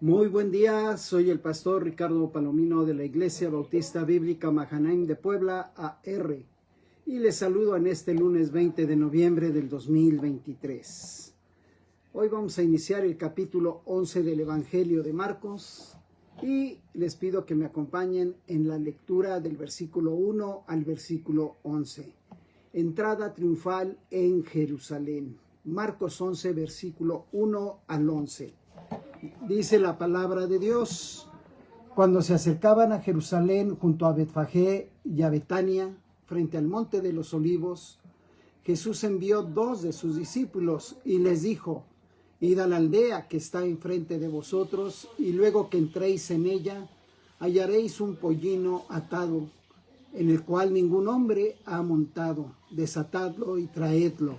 Muy buen día, soy el pastor Ricardo Palomino de la Iglesia Bautista Bíblica Mahanaim de Puebla, AR, y les saludo en este lunes 20 de noviembre del 2023. Hoy vamos a iniciar el capítulo 11 del Evangelio de Marcos y les pido que me acompañen en la lectura del versículo 1 al versículo 11. Entrada triunfal en Jerusalén. Marcos 11, versículo 1 al 11. Dice la palabra de Dios: cuando se acercaban a Jerusalén junto a Betfagé y a Betania, frente al monte de los olivos, Jesús envió 2 de sus discípulos y les dijo: id a la aldea que está enfrente de vosotros, y luego que entréis en ella, hallaréis un pollino atado, en el cual ningún hombre ha montado. Desatadlo y traedlo.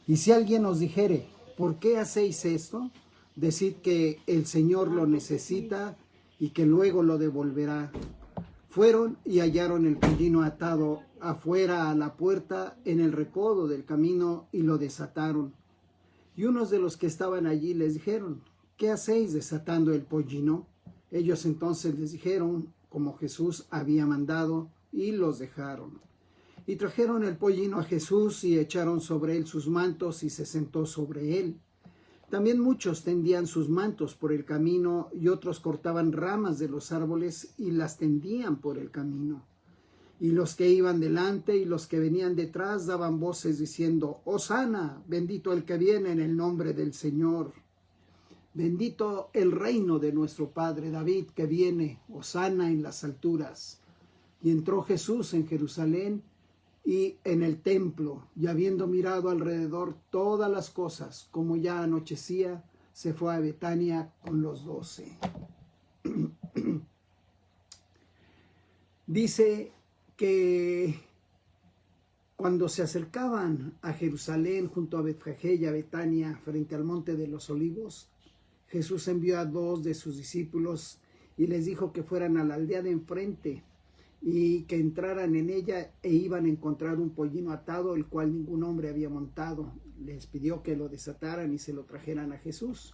Y si alguien os dijere: ¿por qué hacéis esto?, decid que el Señor lo necesita y que luego lo devolverá. Fueron y hallaron el pollino atado afuera a la puerta en el recodo del camino y lo desataron. Y unos de los que estaban allí les dijeron: ¿qué hacéis desatando el pollino? Ellos entonces les dijeron como Jesús había mandado, y los dejaron. Y trajeron el pollino a Jesús y echaron sobre él sus mantos, y se sentó sobre él. También muchos tendían sus mantos por el camino, y otros cortaban ramas de los árboles y las tendían por el camino. Y los que iban delante y los que venían detrás daban voces diciendo: Hosana, bendito el que viene en el nombre del Señor. Bendito el reino de nuestro Padre David que viene, Hosana en las alturas. Y entró Jesús en Jerusalén y en el templo, y habiendo mirado alrededor todas las cosas, como ya anochecía, se fue a Betania con los 12. Dice que cuando se acercaban a Jerusalén junto a Betfagé y a Betania, frente al monte de los olivos, Jesús envió a 2 de sus discípulos y les dijo que fueran a la aldea de enfrente y que entraran en ella, e iban a encontrar un pollino atado, el cual ningún hombre había montado. Les pidió que lo desataran y se lo trajeran a Jesús.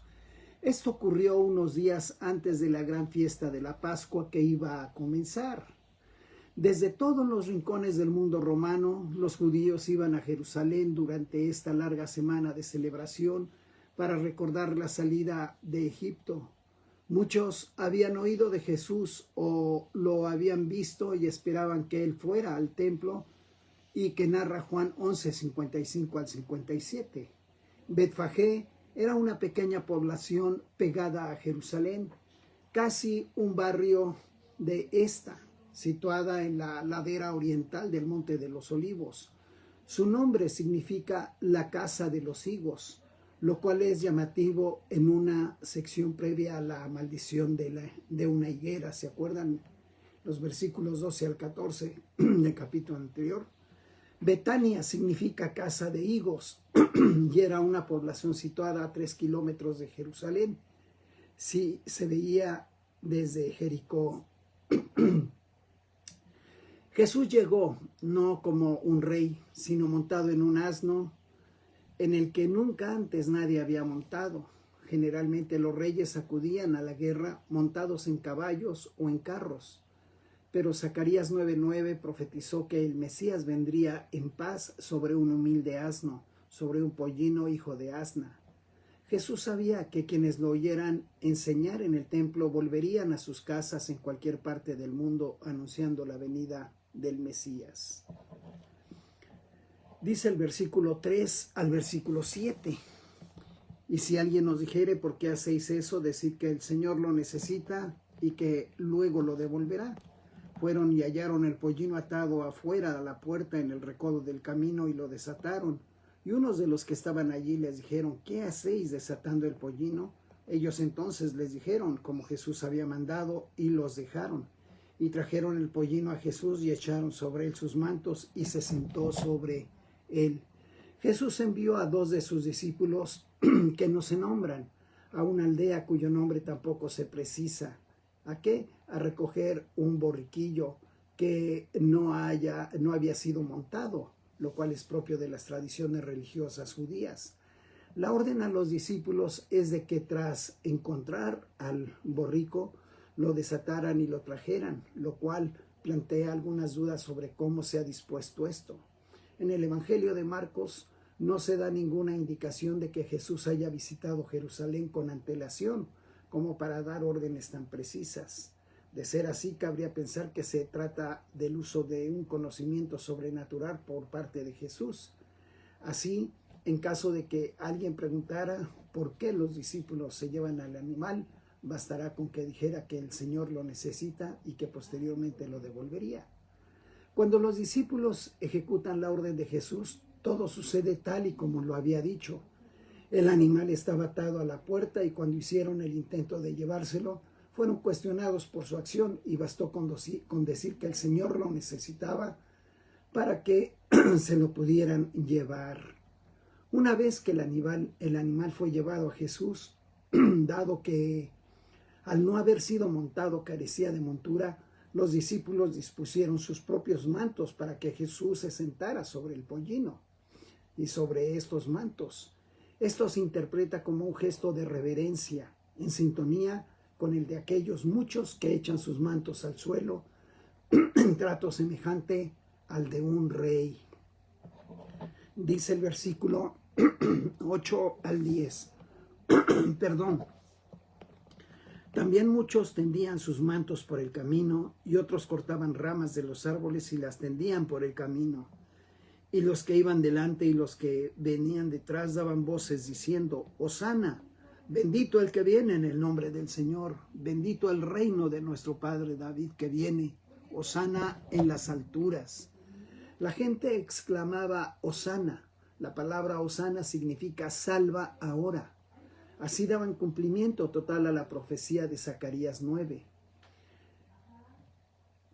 Esto ocurrió unos días antes de la gran fiesta de la Pascua que iba a comenzar. Desde todos los rincones del mundo romano, los judíos iban a Jerusalén durante esta larga semana de celebración para recordar la salida de Egipto. Muchos habían oído de Jesús o lo habían visto y esperaban que él fuera al templo, y que narra Juan 11, 55 al 57. Betfagé era una pequeña población pegada a Jerusalén, casi un barrio de esta, situada en la ladera oriental del Monte de los Olivos. Su nombre significa la casa de los higos, lo cual es llamativo en una sección previa a la maldición de una higuera. ¿Se acuerdan? Los versículos 12 al 14 del capítulo anterior. Betania significa casa de higos y era una población situada a 3 kilómetros de Jerusalén. Sí, se veía desde Jericó. Jesús llegó no como un rey, sino montado en un asno, en el que nunca antes nadie había montado. Generalmente los reyes acudían a la guerra montados en caballos o en carros, pero Zacarías 9:9 profetizó que el Mesías vendría en paz sobre un humilde asno, sobre un pollino hijo de asna. Jesús sabía que quienes lo oyeran enseñar en el templo volverían a sus casas en cualquier parte del mundo anunciando la venida del Mesías. Dice el versículo 3 al versículo 7. Y si alguien nos dijere: ¿por qué hacéis eso?, decid que el Señor lo necesita y que luego lo devolverá. Fueron y hallaron el pollino atado afuera a la puerta en el recodo del camino y lo desataron. Y unos de los que estaban allí les dijeron: ¿qué hacéis desatando el pollino? Ellos entonces les dijeron como Jesús había mandado, y los dejaron. Y trajeron el pollino a Jesús y echaron sobre él sus mantos, y se sentó sobre él. Jesús envió a 2 de sus discípulos que no se nombran, a una aldea cuyo nombre tampoco se precisa. ¿A qué? A recoger un borriquillo que no había sido montado, lo cual es propio de las tradiciones religiosas judías. La orden a los discípulos es de que tras encontrar al borrico, lo desataran y lo trajeran, lo cual plantea algunas dudas sobre cómo se ha dispuesto esto. En el Evangelio de Marcos no se da ninguna indicación de que Jesús haya visitado Jerusalén con antelación, como para dar órdenes tan precisas. De ser así, cabría pensar que se trata del uso de un conocimiento sobrenatural por parte de Jesús. Así, en caso de que alguien preguntara por qué los discípulos se llevan al animal, bastará con que dijera que el Señor lo necesita y que posteriormente lo devolvería. Cuando los discípulos ejecutan la orden de Jesús, todo sucede tal y como lo había dicho. El animal estaba atado a la puerta y cuando hicieron el intento de llevárselo, fueron cuestionados por su acción y bastó con decir que el Señor lo necesitaba para que se lo pudieran llevar. Una vez que el animal fue llevado a Jesús, dado que al no haber sido montado carecía de montura, los discípulos dispusieron sus propios mantos para que Jesús se sentara sobre el pollino y sobre estos mantos. Esto se interpreta como un gesto de reverencia, en sintonía con el de aquellos muchos que echan sus mantos al suelo, en trato semejante al de un rey. Dice el versículo 8 al 10. Perdón. También muchos tendían sus mantos por el camino y otros cortaban ramas de los árboles y las tendían por el camino. Y los que iban delante y los que venían detrás daban voces diciendo: Hosana, bendito el que viene en el nombre del Señor, bendito el reino de nuestro padre David que viene, Hosana en las alturas. La gente exclamaba Hosana. La palabra Hosana significa salva ahora. Así daban cumplimiento total a la profecía de Zacarías 9.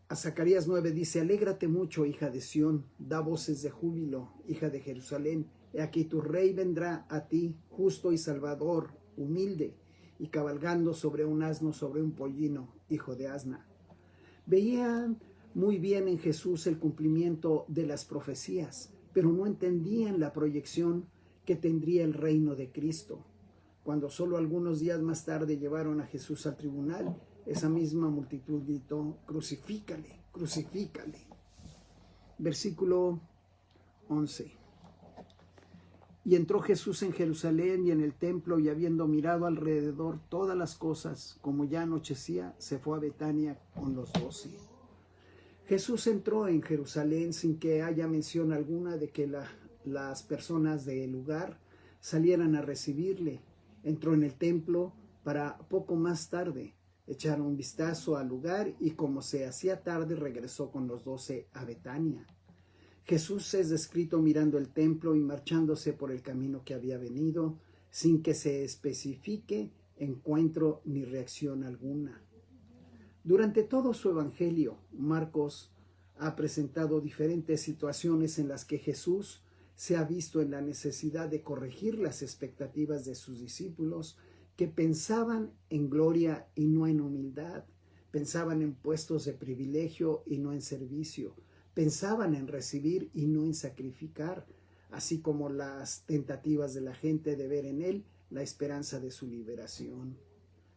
A Zacarías 9 dice: Alégrate mucho, hija de Sión, da voces de júbilo, hija de Jerusalén. He aquí tu rey vendrá a ti, justo y salvador, humilde, y cabalgando sobre un asno, sobre un pollino, hijo de asna. Veían muy bien en Jesús el cumplimiento de las profecías, pero no entendían la proyección que tendría el reino de Cristo. Cuando solo algunos días más tarde llevaron a Jesús al tribunal, esa misma multitud gritó: crucifícale, crucifícale. Versículo 11. Y entró Jesús en Jerusalén y en el templo, y habiendo mirado alrededor todas las cosas, como ya anochecía, se fue a Betania con los 12. Jesús entró en Jerusalén sin que haya mención alguna de que las personas del lugar salieran a recibirle. Entró en el templo para poco más tarde echar un vistazo al lugar y como se hacía tarde regresó con los 12 a Betania. Jesús es descrito mirando el templo y marchándose por el camino que había venido, sin que se especifique encuentro ni reacción alguna. Durante todo su evangelio, Marcos ha presentado diferentes situaciones en las que Jesús se ha visto en la necesidad de corregir las expectativas de sus discípulos que pensaban en gloria y no en humildad, pensaban en puestos de privilegio y no en servicio, pensaban en recibir y no en sacrificar, así como las tentativas de la gente de ver en él la esperanza de su liberación.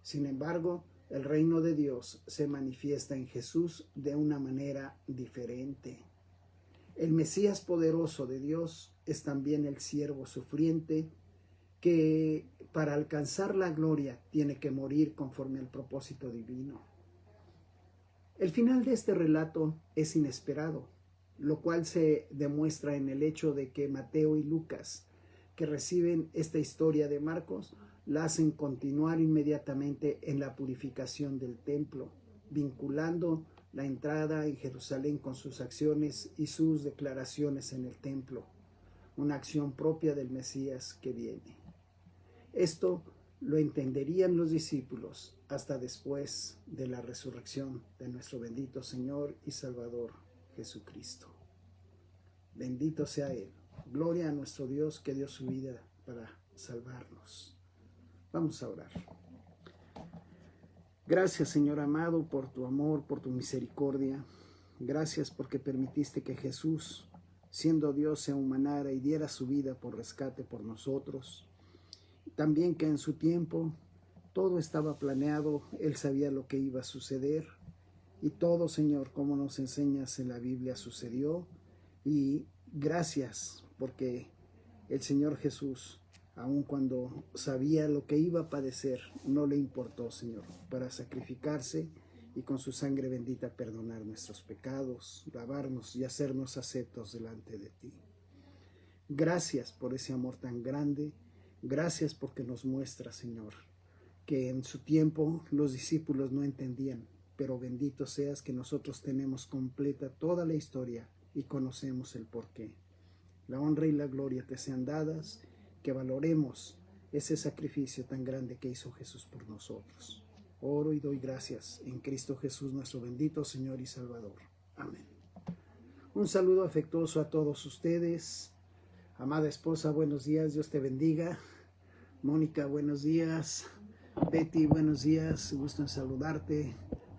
Sin embargo, el reino de Dios se manifiesta en Jesús de una manera diferente. El Mesías poderoso de Dios es también el siervo sufriente que para alcanzar la gloria tiene que morir conforme al propósito divino. El final de este relato es inesperado, lo cual se demuestra en el hecho de que Mateo y Lucas, que reciben esta historia de Marcos, la hacen continuar inmediatamente en la purificación del templo, vinculando la entrada en Jerusalén con sus acciones y sus declaraciones en el templo, una acción propia del Mesías que viene. Esto lo entenderían los discípulos hasta después de la resurrección de nuestro bendito Señor y Salvador Jesucristo. Bendito sea Él. Gloria a nuestro Dios que dio su vida para salvarnos. Vamos a orar. Gracias, Señor amado, por tu amor, por tu misericordia. Gracias porque permitiste que Jesús, siendo Dios, se humanara y diera su vida por rescate por nosotros. también que en su tiempo todo estaba planeado, Él sabía lo que iba a suceder, y todo, Señor, como nos enseñas en la Biblia, sucedió. Y gracias, porque el Señor Jesús, aun cuando sabía lo que iba a padecer, no le importó, Señor, para sacrificarse y con su sangre bendita perdonar nuestros pecados, lavarnos y hacernos aceptos delante de ti. Gracias por ese amor tan grande. Gracias porque nos muestra, Señor, que en su tiempo los discípulos no entendían, pero bendito seas que nosotros tenemos completa toda la historia y conocemos el porqué. La honra y la gloria te sean dadas, que valoremos ese sacrificio tan grande que hizo Jesús por nosotros. Oro y doy gracias en Cristo Jesús, nuestro bendito Señor y Salvador. Amén. Un saludo afectuoso a todos ustedes. Amada esposa, buenos días, Dios te bendiga. Mónica, buenos días. Betty, buenos días, gusto en saludarte.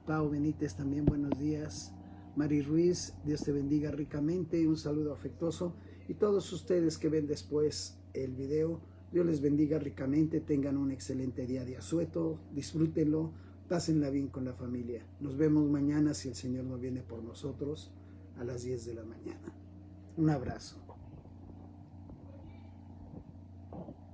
Pau Benítez, también buenos días. Mari Ruiz, Dios te bendiga ricamente. Un saludo afectuoso. Y todos ustedes que ven después el video, Dios les bendiga ricamente. Tengan un excelente día de asueto. Disfrútenlo. Pásenla bien con la familia. Nos vemos mañana si el Señor no viene por nosotros a las 10 de la mañana. Un abrazo.